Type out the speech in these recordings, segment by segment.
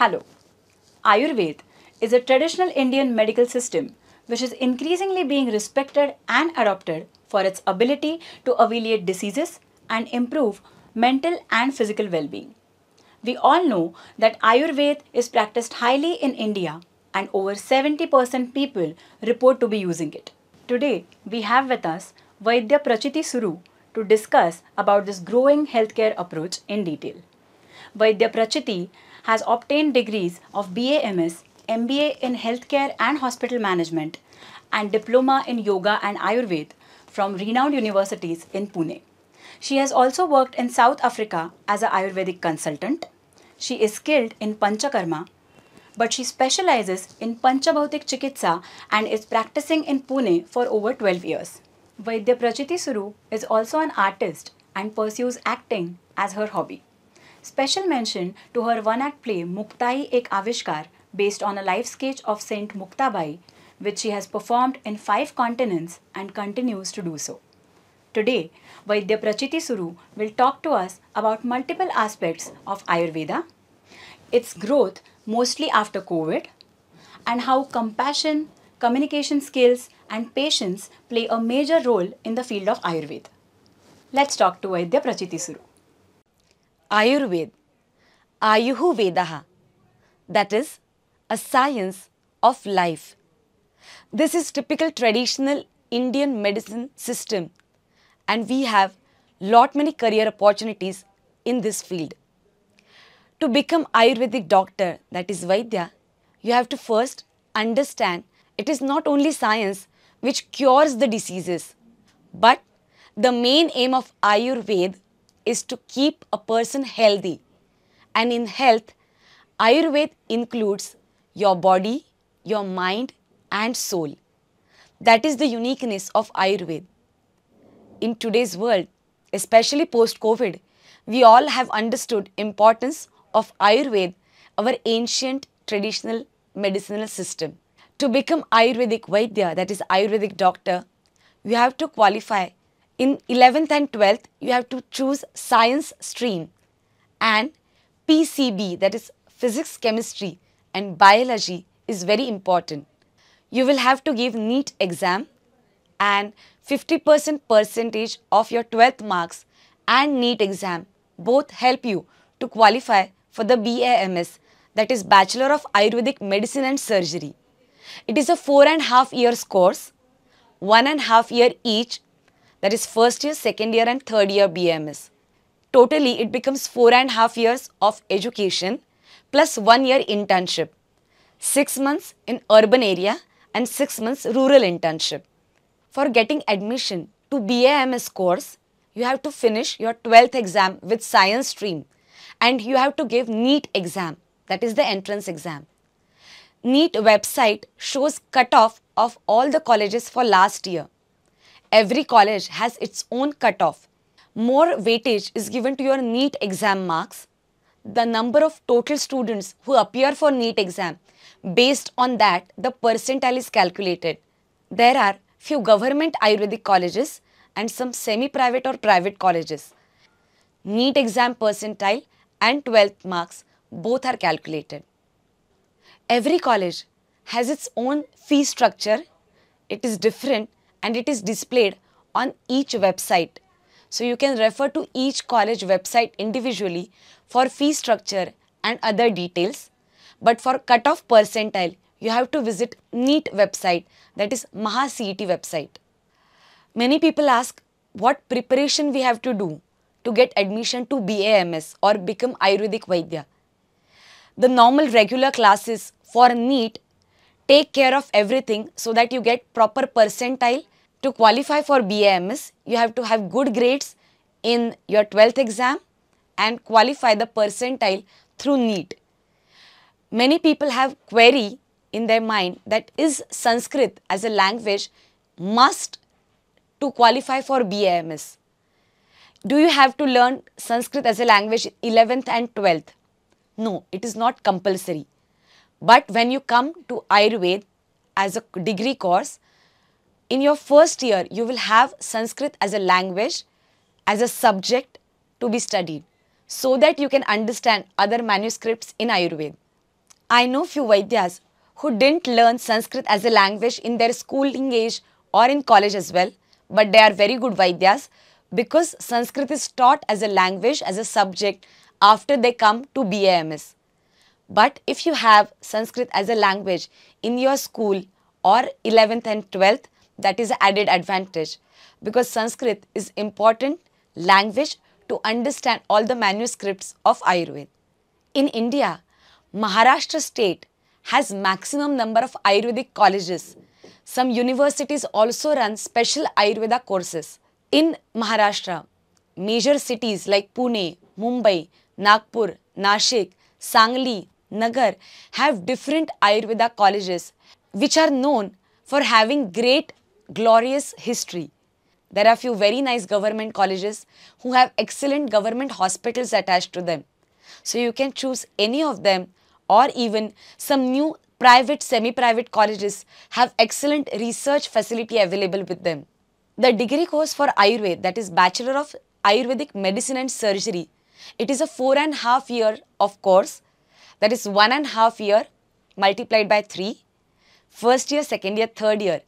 Hello. Ayurveda is a traditional Indian medical system which is increasingly being respected and adopted for its ability to alleviate diseases and improve mental and physical well-being. We all know that Ayurveda is practiced highly in India and over 70% people report to be using it. Today, we have with us Dr.Prachiti Suru to discuss about this growing healthcare approach in detail. Dr.Prachiti has obtained degrees of BA/MS, MBA in Healthcare and Hospital Management, and Diploma in Yoga and Ayurveda from renowned universities in Pune. She has also worked in South Africa as an Ayurvedic consultant. She is skilled in Panchakarma, but she specializes in Panchabhautik Chikitsa and is practicing in Pune for over 12 years. Dr.Prachiti Suru is also an artist and pursues acting as her hobby. Special mention to her one-act play Muktai Ek Avishkar based on a life sketch of Saint Muktabai, which she has performed in 5 continents and continues to do so. Today, Dr.Prachiti Suru will talk to us about multiple aspects of Ayurveda, its growth mostly after COVID, and how compassion, communication skills, and patience play a major role in the field of Ayurveda. Let's talk to Dr.Prachiti Suru. Ayurveda, Ayuhu Vedaha, that is a science of life. This is typical traditional Indian medicine system and we have lot many career opportunities in this field. To become Ayurvedic doctor, that is Vaidya, you have to first understand it is not only science which cures the diseases, but the main aim of Ayurveda is to keep a person healthy. And in health, Ayurveda includes your body, your mind and soul. That is the uniqueness of Ayurveda. In today's world, especially post-COVID, we all have understood importance of Ayurveda, our ancient traditional medicinal system. To become Ayurvedic Vaidya, that is Ayurvedic doctor, you have to qualify. In 11th and 12th, you have to choose science stream and PCB, that is physics, chemistry and biology is very important. You will have to give NEET exam and 50% percentage of your 12th marks and NEET exam both help you to qualify for the BA/MS, that is Bachelor of Ayurvedic Medicine and Surgery. It is a 4.5 years course, 1.5 year each, that is first year, second year and third year BA/MS. Totally it becomes 4.5 years of education plus 1 year internship, 6 months in urban area and 6 months rural internship. For getting admission to BA/MS course, you have to finish your 12th exam with science stream and you have to give NEET exam, that is the entrance exam. NEET website shows cutoff of all the colleges for last year. Every college has its own cutoff. More weightage is given to your NEET exam marks. The number of total students who appear for NEET exam, based on that the percentile is calculated. There are few government Ayurvedic colleges and some semi-private or private colleges. NEET exam percentile and 12th marks both are calculated. Every college has its own fee structure. It is different and it is displayed on each website. So you can refer to each college website individually for fee structure and other details. But for cutoff percentile, you have to visit NEET website, that is MahaCET website. Many people ask what preparation we have to do to get admission to BA/MS or become Ayurvedic Vaidya. The normal regular classes for NEET take care of everything so that you get proper percentile. To qualify for BA/MS, you have to have good grades in your 12th exam and qualify the percentile through NEET. Many people have query in their mind that is Sanskrit as a language must to qualify for BA/MS. Do you have to learn Sanskrit as a language 11th and 12th? No, it is not compulsory. But when you come to Ayurveda as a degree course, in your first year, you will have Sanskrit as a language, as a subject to be studied so that you can understand other manuscripts in Ayurveda. I know few Vaidyas who didn't learn Sanskrit as a language in their schooling age or in college as well, but they are very good Vaidyas because Sanskrit is taught as a language, as a subject after they come to BAMS. But if you have Sanskrit as a language in your school or 11th and 12th, that is an added advantage because Sanskrit is important language to understand all the manuscripts of Ayurveda. In India, Maharashtra state has maximum number of Ayurvedic colleges. Some universities also run special Ayurveda courses. In Maharashtra, major cities like Pune, Mumbai, Nagpur, Nashik, Sangli, Nagar have different Ayurveda colleges which are known for having great glorious history. There are few very nice government colleges who have excellent government hospitals attached to them. So you can choose any of them, or even some new private, semi-private colleges have excellent research facility available with them. The degree course for Ayurveda, that is Bachelor of Ayurvedic Medicine and Surgery, it is a 4.5 year of course, that is 1.5 year multiplied by 3, first year, second year, third year.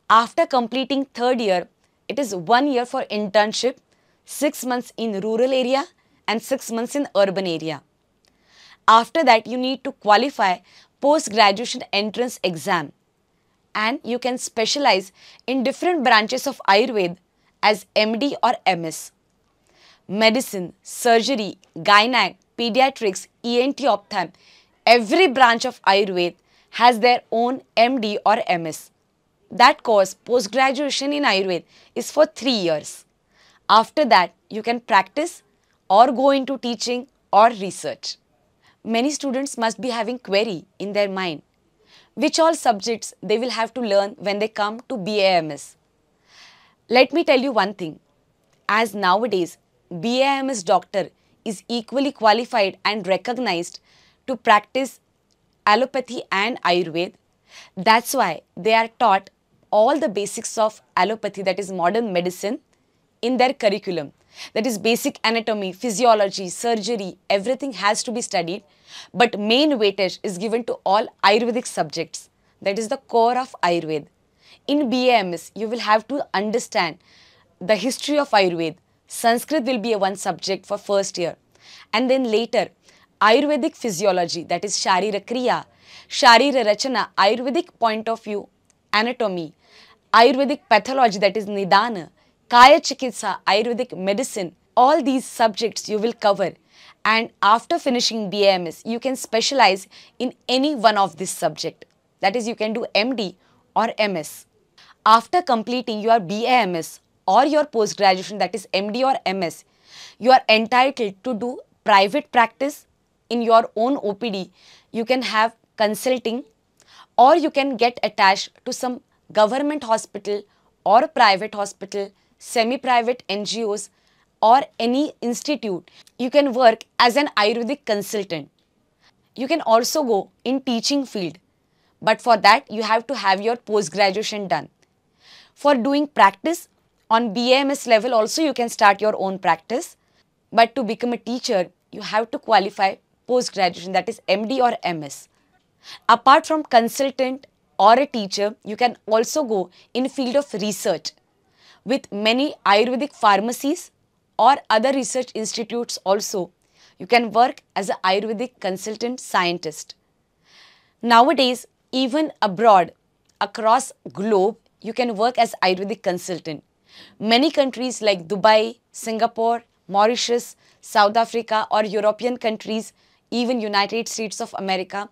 After completing third year, it is 1 year for internship, 6 months in rural area and 6 months in urban area. After that, you need to qualify post-graduation entrance exam and you can specialize in different branches of Ayurveda as MD or MS. Medicine, surgery, gynec, pediatrics, ENT ophthalm, every branch of Ayurveda has their own MD or MS. That course, post-graduation in Ayurveda, is for 3 years. After that, you can practice or go into teaching or research. Many students must be having query in their mind, which all subjects they will have to learn when they come to BAMS. Let me tell you one thing, as nowadays BAMS doctor is equally qualified and recognized to practice allopathy and Ayurveda. That's why they are taught all the basics of allopathy, that is modern medicine, in their curriculum. That is basic anatomy, physiology, surgery, everything has to be studied. But main weightage is given to all Ayurvedic subjects. That is the core of Ayurveda. In BAMS, you will have to understand the history of Ayurveda. Sanskrit will be a one subject for first year. And then later, Ayurvedic physiology, that is Sharira Kriya, Sharira Rachana, Ayurvedic point of view, anatomy, Ayurvedic pathology, that is Nidana, Kaya Chikitsa, Ayurvedic medicine, all these subjects you will cover. And after finishing BAMS, you can specialize in any one of this subject. That is, you can do MD or MS. After completing your BAMS or your post-graduation, that is MD or MS, you are entitled to do private practice in your own OPD. You can have consulting or you can get attached to some government hospital or private hospital, semi-private NGOs or any institute. You can work as an Ayurvedic consultant. You can also go in teaching field, but for that you have to have your post-graduation done. For doing practice on BAMS level also you can start your own practice, but to become a teacher you have to qualify post-graduation, that is MD or MS. Apart from consultant or a teacher, you can also go in field of research. With many Ayurvedic pharmacies or other research institutes also, you can work as an Ayurvedic consultant scientist. Nowadays, even abroad, across globe, you can work as Ayurvedic consultant. Many countries like Dubai, Singapore, Mauritius, South Africa or European countries, even United States of America,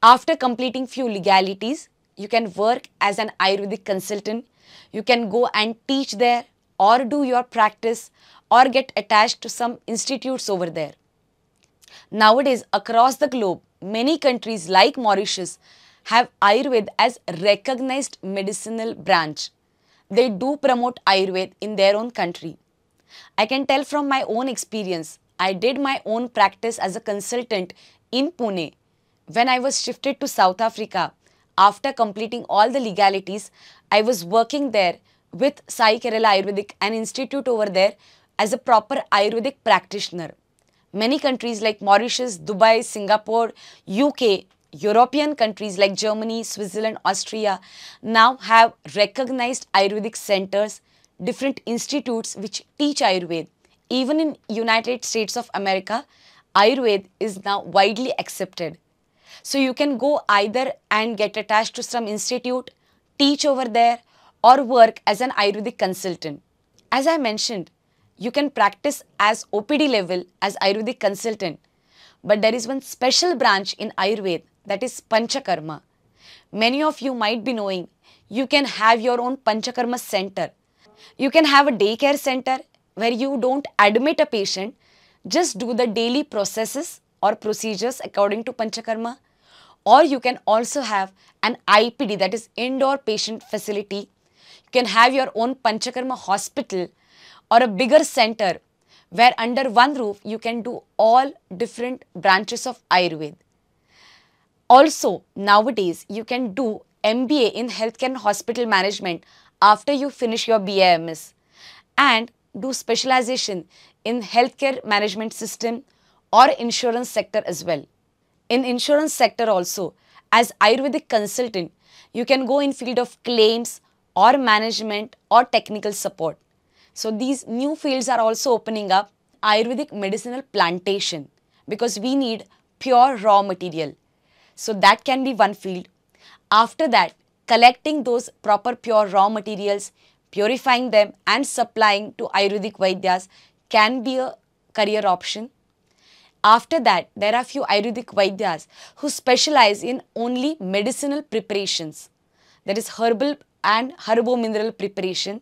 after completing few legalities, you can work as an Ayurvedic consultant. You can go and teach there or do your practice or get attached to some institutes over there. Nowadays, across the globe, many countries like Mauritius have Ayurveda as recognized medicinal branch. They do promote Ayurveda in their own country. I can tell from my own experience, I did my own practice as a consultant in Pune. When I was shifted to South Africa, after completing all the legalities, I was working there with Sai Kerala Ayurvedic, an institute over there, as a proper Ayurvedic practitioner. Many countries like Mauritius, Dubai, Singapore, UK, European countries like Germany, Switzerland, Austria now have recognized Ayurvedic centers, different institutes which teach Ayurveda. Even in United States of America, Ayurveda is now widely accepted. So you can go either and get attached to some institute, teach over there, or work as an Ayurvedic consultant. As I mentioned, you can practice as OPD level as Ayurvedic consultant, but there is one special branch in Ayurveda, that is Panchakarma. Many of you might be knowing you can have your own Panchakarma center. You can have a daycare center where you don't admit a patient, just do the daily processes or procedures according to Panchakarma. Or you can also have an IPD, that is indoor patient facility. You can have your own Panchakarma hospital or a bigger center where under one roof you can do all different branches of Ayurveda. Also, nowadays you can do MBA in Healthcare and Hospital Management after you finish your BAMS and do specialization in Healthcare Management System or insurance sector as well. In insurance sector also, as Ayurvedic consultant, you can go in field of claims or management or technical support. So these new fields are also opening up. Ayurvedic medicinal plantation, because we need pure raw material. So that can be one field. After that, collecting those proper pure raw materials, purifying them and supplying to Ayurvedic Vaidyas can be a career option. After that, there are few Ayurvedic Vaidyas who specialize in only medicinal preparations, that is herbal and herbo-mineral preparation.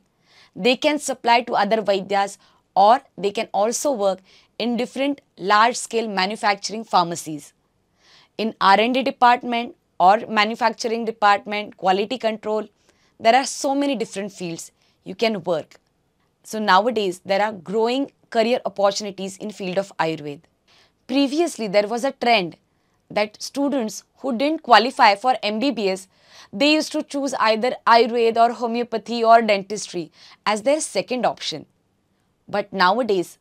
They can supply to other Vaidyas, or they can also work in different large-scale manufacturing pharmacies. In R&D department or manufacturing department, quality control, there are so many different fields you can work. So nowadays, there are growing career opportunities in field of Ayurveda. Previously, there was a trend that students who didn't qualify for MBBS, they used to choose either Ayurveda or homeopathy or dentistry as their second option. But nowadays,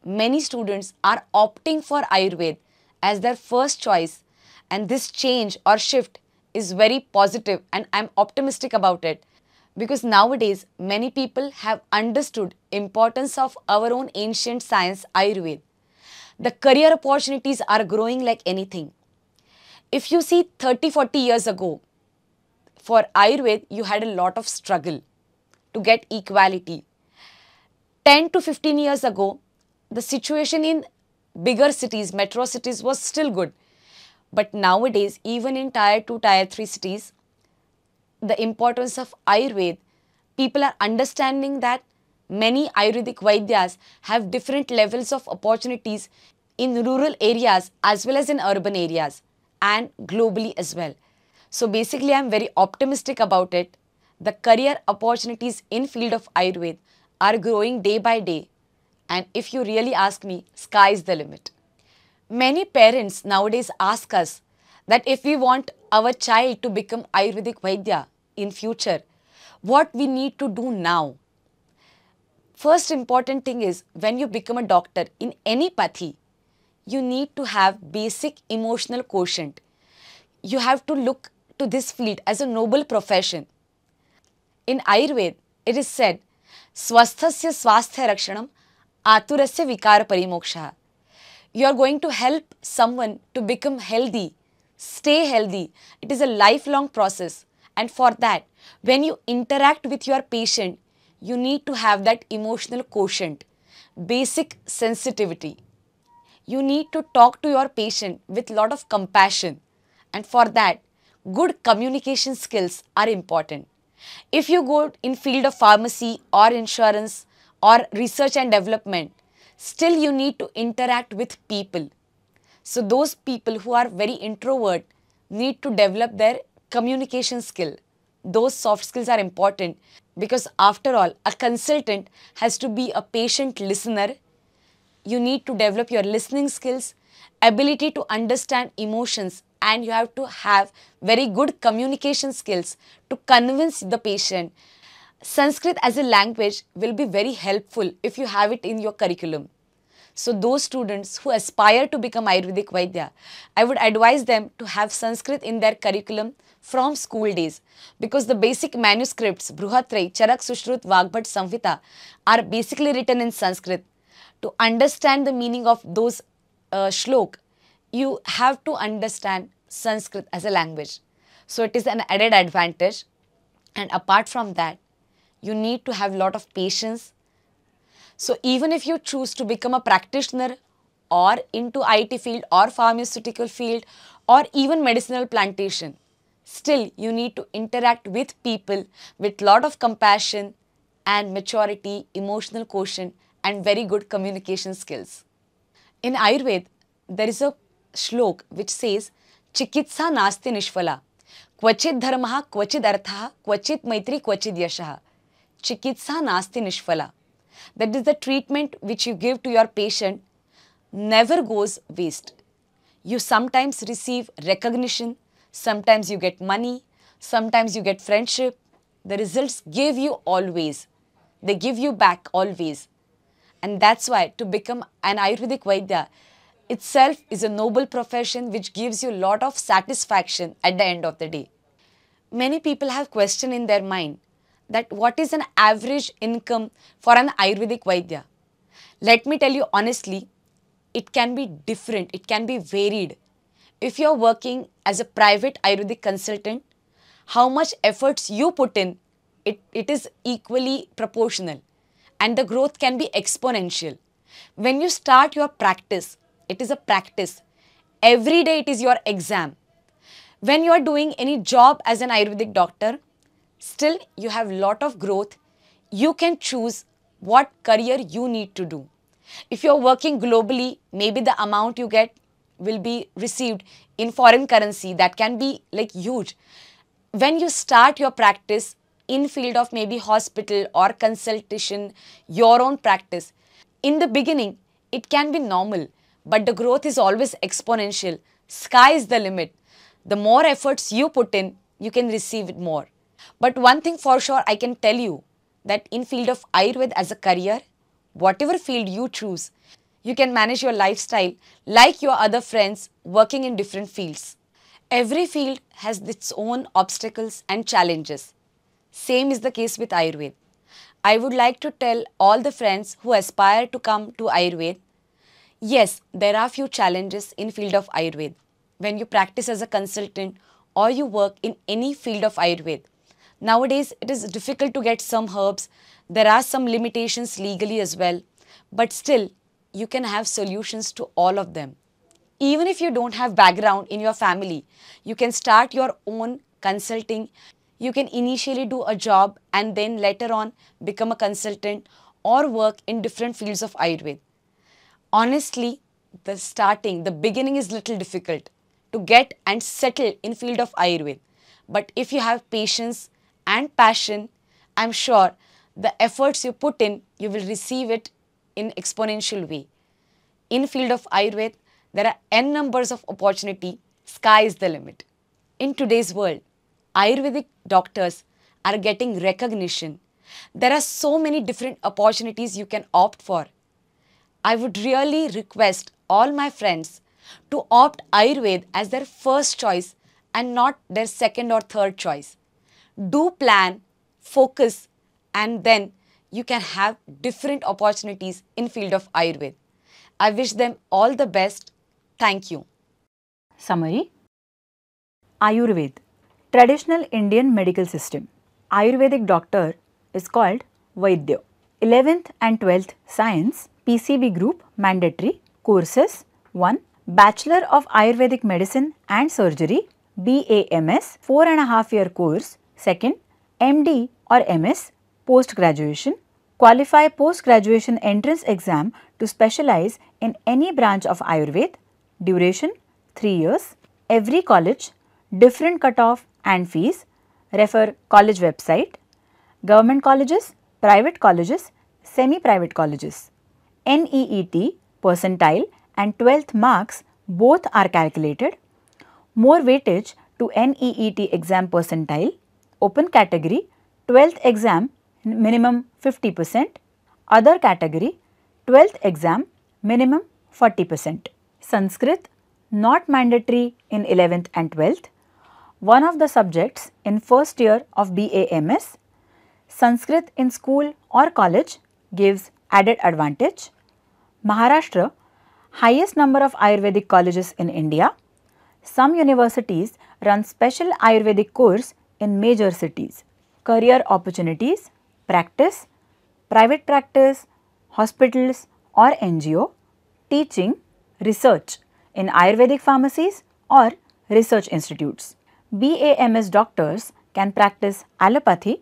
many students are opting for Ayurveda as their first choice, and this change or shift is very positive and I'm optimistic about it, because nowadays many people have understood importance of our own ancient science Ayurveda. The career opportunities are growing like anything. If you see 30-40 years ago, for Ayurveda you had a lot of struggle to get equality. 10 to 15 years ago, the situation in bigger cities, metro cities was still good. But nowadays, even in tier 2, tier 3 cities, the importance of Ayurveda, people are understanding that many Ayurvedic Vaidyas have different levels of opportunities in rural areas as well as in urban areas and globally as well. So basically, I am very optimistic about it. The career opportunities in field of Ayurveda are growing day by day, and if you really ask me, sky is the limit. Many parents nowadays ask us that if we want our child to become Ayurvedic Vaidya in future, what we need to do now. First important thing is, when you become a doctor in any pathy, you need to have basic emotional quotient. You have to look to this field as a noble profession. In Ayurveda, it is said, Swasthasya swasthya rakshanam aturasya vikara parimoksha. You are going to help someone to become healthy, stay healthy. It is a lifelong process, and for that, when you interact with your patient, you need to have that emotional quotient, basic sensitivity. You need to talk to your patient with lot of compassion, and for that, good communication skills are important. If you go in field of pharmacy or insurance or research and development, still you need to interact with people. So those people who are very introvert need to develop their communication skill. Those soft skills are important, because after all, a consultant has to be a patient listener. You need to develop your listening skills, ability to understand emotions, and you have to have very good communication skills to convince the patient. Sanskrit as a language will be very helpful if you have it in your curriculum. So those students who aspire to become Ayurvedic Vaidya, I would advise them to have Sanskrit in their curriculum from school days, because the basic manuscripts Bruhatrai, Charak, Sushrut, Vagbhat, Samhita are basically written in Sanskrit. To understand the meaning of those shlok, you have to understand Sanskrit as a language. So it is an added advantage. And apart from that, you need to have a lot of patience. So even if you choose to become a practitioner or into IT field or pharmaceutical field or even medicinal plantation, still you need to interact with people with lot of compassion and maturity, emotional quotient and very good communication skills. In Ayurveda, there is a shlok which says, Chikitsa nasti nishfala, kvachit dharmaha, kvachit arthaha, kvachit maitri, kvachit yashaha. Chikitsa nasti nishfala. That is the treatment which you give to your patient never goes waste. You sometimes receive recognition, sometimes you get money, sometimes you get friendship. The results give you always. They give you back always. And that's why to become an Ayurvedic Vaidya itself is a noble profession which gives you a lot of satisfaction at the end of the day. Many people have question in their mind that what is an average income for an Ayurvedic Vaidya? Let me tell you honestly, it can be different, it can be varied. If you are working as a private Ayurvedic consultant, how much efforts you put in, it is equally proportional and the growth can be exponential. When you start your practice, it is a practice. Every day it is your exam. When you are doing any job as an Ayurvedic doctor, still you have lot of growth. You can choose what career you need to do. If you are working globally, maybe the amount you get will be received in foreign currency. That can be like huge. When you start your practice in field of maybe hospital or consultation, your own practice, in the beginning, it can be normal, but the growth is always exponential. Sky is the limit. The more efforts you put in, you can receive it more. But one thing for sure I can tell you, that in field of Ayurveda as a career, whatever field you choose, you can manage your lifestyle like your other friends working in different fields. Every field has its own obstacles and challenges. Same is the case with Ayurveda. I would like to tell all the friends who aspire to come to Ayurveda, yes, there are few challenges in field of Ayurveda. When you practice as a consultant or you work in any field of Ayurveda, nowadays it is difficult to get some herbs. There are some limitations legally as well, but still you can have solutions to all of them. Even if you don't have background in your family, you can start your own consulting. You can initially do a job and then later on become a consultant or work in different fields of Ayurveda. Honestly, the beginning is little difficult to get and settle in field of Ayurveda. But if you have patience and passion, I'm sure the efforts you put in, you will receive it in exponential way. In field of Ayurveda, there are n numbers of opportunity. Sky is the limit. In today's world, Ayurvedic doctors are getting recognition. There are so many different opportunities you can opt for. I would really request all my friends to opt Ayurveda as their first choice and not their second or third choice. Do plan, focus, and then you can have different opportunities in field of Ayurveda. I wish them all the best. Thank you. Summary. Ayurveda, traditional Indian medical system. Ayurvedic doctor is called Vaidya. 11th and 12th science, PCB group mandatory. Courses 1. Bachelor of Ayurvedic Medicine and Surgery, BAMS, 4.5-year course. 2nd. MD or MS, post graduation. Qualify post graduation entrance exam to specialize in any branch of Ayurveda. Duration 3 years. Every college, different cutoff and fees. Refer college website. Government colleges, private colleges, semi-private colleges. NEET, percentile and 12th marks both are calculated. More weightage to NEET exam percentile. Open category, 12th exam minimum 50%. Other category, 12th exam minimum 40%. Sanskrit, not mandatory in 11th and 12th. One of the subjects in first year of BAMS. Sanskrit in school or college gives added advantage. Maharashtra, highest number of Ayurvedic colleges in India. Some universities run special Ayurvedic course in major cities. Career opportunities, practice, private practice, hospitals or NGO, teaching, research in Ayurvedic pharmacies or research institutes. BAMS doctors can practice allopathy,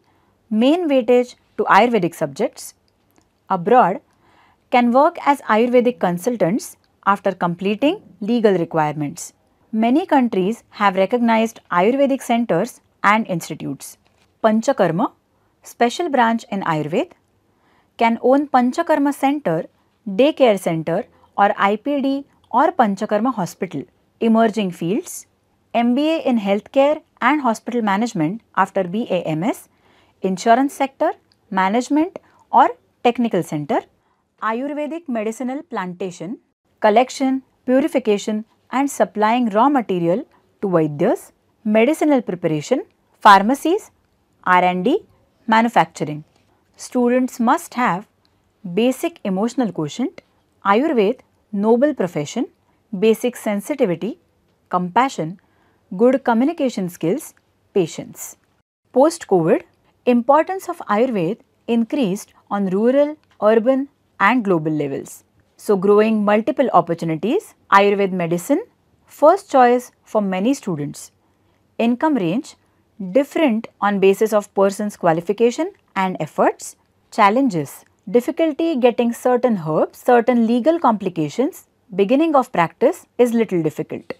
main weightage to Ayurvedic subjects. Abroad, can work as Ayurvedic consultants after completing legal requirements. Many countries have recognized Ayurvedic centers and institutes. Panchakarma, special branch in Ayurveda, can own Panchakarma center, daycare center or IPD or Panchakarma hospital. Emerging fields, MBA in healthcare and hospital management after BAMS, insurance sector, management or technical center. Ayurvedic medicinal plantation, collection, purification and supplying raw material to Vaidyas, medicinal preparation, pharmacies, R&D, manufacturing. Students must have basic emotional quotient, Ayurveda, noble profession, basic sensitivity, compassion, good communication skills, patience. Post-COVID, importance of Ayurveda increased on rural, urban and global levels. So growing multiple opportunities, Ayurveda medicine, first choice for many students. Income range, different on basis of person's qualification and efforts. Challenges, difficulty getting certain herbs, certain legal complications, beginning of practice is little difficult.